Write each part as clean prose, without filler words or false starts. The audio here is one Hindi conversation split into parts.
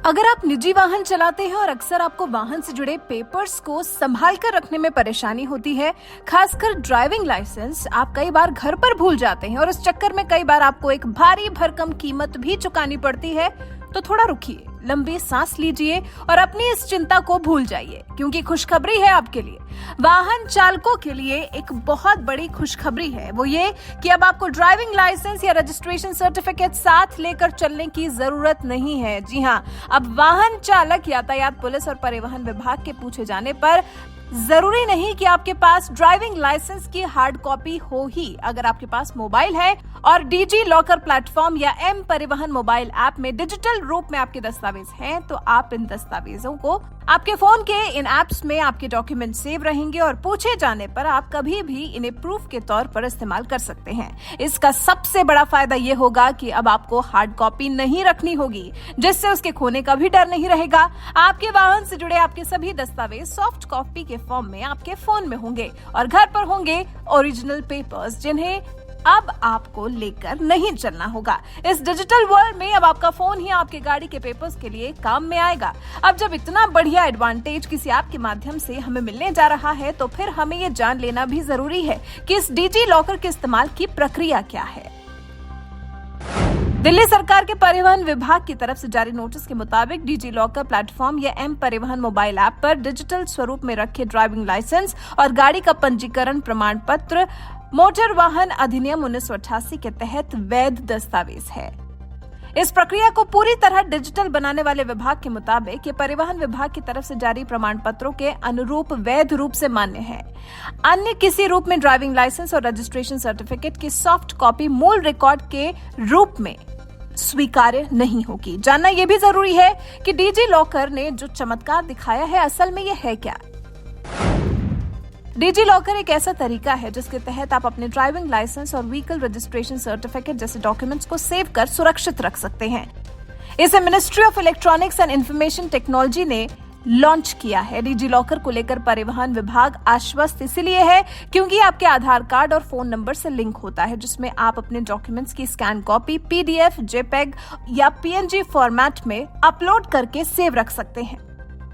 अगर आप निजी वाहन चलाते हैं और अक्सर आपको वाहन से जुड़े पेपर्स को संभाल कर रखने में परेशानी होती है, खासकर ड्राइविंग लाइसेंस आप कई बार घर पर भूल जाते हैं और इस चक्कर में कई बार आपको एक भारी भरकम कीमत भी चुकानी पड़ती है, तो थोड़ा रुकिए, लंबी सांस लीजिए और अपनी इस चिंता को भूल जाइए, क्योंकि खुशखबरी है आपके लिए। वाहन चालकों के लिए एक बहुत बड़ी खुशखबरी है, वो ये कि अब आपको ड्राइविंग लाइसेंस या रजिस्ट्रेशन सर्टिफिकेट साथ लेकर चलने की जरूरत नहीं है। जी हाँ, अब वाहन चालक यातायात पुलिस और परिवहन विभाग के पूछे जाने पर जरूरी नहीं कि आपके पास ड्राइविंग लाइसेंस की हार्ड कॉपी हो ही। अगर आपके पास मोबाइल है और डीजी लॉकर प्लेटफॉर्म या एम परिवहन मोबाइल ऐप में डिजिटल रूप में आपके दस्तावेज हैं, तो आप इन दस्तावेजों को आपके फोन के इन ऐप्स में आपके डॉक्यूमेंट सेव रहेंगे और पूछे जाने पर आप कभी भी इन्हें प्रूफ के तौर पर इस्तेमाल कर सकते हैं। इसका सबसे बड़ा फायदा ये होगा कि अब आपको हार्ड कॉपी नहीं रखनी होगी, जिससे उसके खोने का भी डर नहीं रहेगा। आपके वाहन से जुड़े आपके सभी दस्तावेज सॉफ्ट कॉपी के फॉर्म में आपके फोन में होंगे और घर पर होंगे ओरिजिनल पेपर्स, जिन्हें अब आपको लेकर नहीं चलना होगा। इस डिजिटल वर्ल्ड में अब आपका फोन ही आपके गाड़ी के पेपर्स के लिए काम में आएगा। अब जब इतना बढ़िया एडवांटेज किसी ऐप के माध्यम से हमें मिलने जा रहा है, तो फिर हमें ये जान लेना भी जरूरी है कि इस डीजी लॉकर के इस्तेमाल की प्रक्रिया क्या है। दिल्ली सरकार के परिवहन विभाग की तरफ से जारी नोटिस के मुताबिक डीजी लॉकर प्लेटफॉर्म या एम परिवहन मोबाइल ऐप पर डिजिटल स्वरूप में रखे ड्राइविंग लाइसेंस और गाड़ी का पंजीकरण प्रमाण पत्र मोटर वाहन अधिनियम 1988 के तहत वैध दस्तावेज है। इस प्रक्रिया को पूरी तरह डिजिटल बनाने वाले विभाग के मुताबिक ये परिवहन विभाग की तरफ से जारी प्रमाण पत्रों के अनुरूप वैध रूप से मान्य है। अन्य किसी रूप में ड्राइविंग लाइसेंस और रजिस्ट्रेशन सर्टिफिकेट की सॉफ्ट कॉपी मूल रिकॉर्ड के रूप में स्वीकार्य नहीं होगी। जानना यह भी जरूरी है कि डीजी लॉकर ने जो चमत्कार दिखाया है, असल में यह है क्या। डीजी लॉकर एक ऐसा तरीका है जिसके तहत आप अपने ड्राइविंग लाइसेंस और व्हीकल रजिस्ट्रेशन सर्टिफिकेट जैसे डॉक्यूमेंट्स को सेव कर सुरक्षित रख सकते हैं। इसे ministry of electronics and information technology ने लॉन्च किया है। डीजी लॉकर को लेकर परिवहन विभाग आश्वस्त इसलिए है क्योंकि आपके आधार कार्ड और फोन नंबर से लिंक होता है, जिसमें आप अपने डॉक्यूमेंट्स की स्कैन कॉपी पीडीएफ, जेपेग या पीएनजी फॉर्मेट में अपलोड करके सेव रख सकते हैं।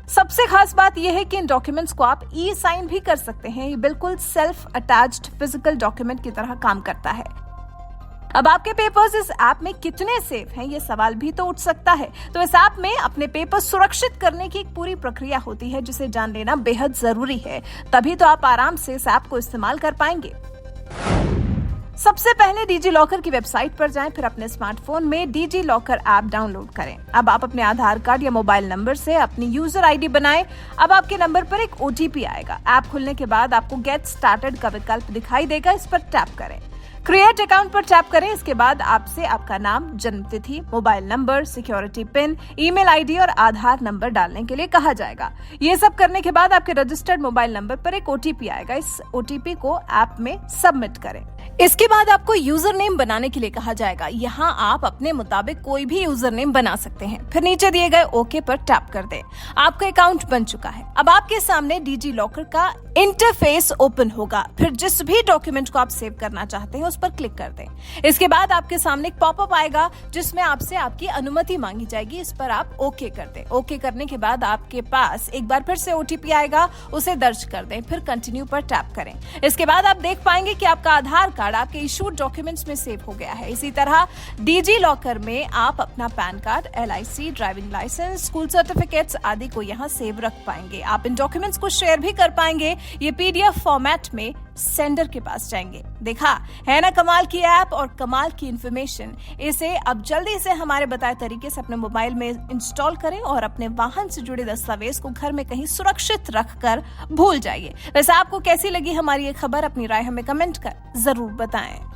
सबसे खास बात यह है कि इन डॉक्यूमेंट्स को आप ई साइन भी कर सकते हैं। ये बिल्कुल सेल्फ अटैच्ड फिजिकल डॉक्यूमेंट की तरह काम करता है। अब आपके पेपर्स इस ऐप में कितने सेफ हैं, ये सवाल भी तो उठ सकता है। तो इस ऐप में अपने पेपर्स सुरक्षित करने की एक पूरी प्रक्रिया होती है, जिसे जान लेना बेहद जरूरी है। तभी तो आप आराम से इस ऐप को इस्तेमाल कर पाएंगे। सबसे पहले डीजी लॉकर की वेबसाइट पर जाएं, फिर अपने स्मार्टफोन में डीजी लॉकर ऐप डाउनलोड करें। अब आप अपने आधार कार्ड या मोबाइल नंबर से अपनी यूजर आईडी बनाएं। अब आपके नंबर पर एक ओटीपी आएगा। ऐप खुलने के बाद आपको गेट स्टार्टेड का विकल्प दिखाई देगा, इस पर टैप करें। क्रिएट अकाउंट पर टैप करें। इसके बाद आपसे आपका नाम, जन्मतिथि, mobile number, security pin, email ID और आधार नंबर डालने के लिए कहा जाएगा। ये सब करने के बाद आपके रजिस्टर्ड मोबाइल नंबर पर एक ओटीपी आएगा। इस ओटीपी को ऐप में सबमिट करें। इसके बाद आपको यूजर नेम बनाने के लिए कहा जाएगा। यहाँ आप अपने मुताबिक कोई भी यूजर नेम बना सकते हैं। फिर नीचे दिए गए ओके पर टैप कर दें। आपका अकाउंट बन चुका है। अब आपके सामने डीजी लॉकर का इंटरफेस ओपन होगा। फिर जिस भी डॉक्यूमेंट को आप सेव करना चाहते हैं उस पर क्लिक कर दें। इसके बाद आपके सामने एक पॉपअप आएगा, जिसमें आपसे आपकी अनुमति मांगी जाएगी। इस पर आप ओके कर दें। ओके करने के बाद आपके पास एक बार फिर से ओटीपी आएगा, उसे दर्ज कर दें। फिर कंटिन्यू पर टैप करें। इसके बाद आप देख पाएंगे कि आपका आधार कार्ड आपके इशूड डॉक्यूमेंट्स में सेव हो गया है। इसी तरह डीजी लॉकर में आप अपना PAN card, LIC, driving licence, school certificates आदि को यहाँ सेव रख पाएंगे। आप इन डॉक्यूमेंट्स को शेयर भी कर पाएंगे। ये पीडीएफ फॉर्मेट में सेंडर के पास जाएंगे। देखा है ना कमाल की ऐप और कमाल की इंफॉर्मेशन। इसे अब जल्दी से हमारे बताए तरीके से अपने मोबाइल में इंस्टॉल करें और अपने वाहन से जुड़े दस्तावेज को घर में कहीं सुरक्षित रखकर भूल जाइए। वैसे आपको कैसी लगी हमारी ये खबर? अपनी राय हमें कमेंट कर जरूर बताएं।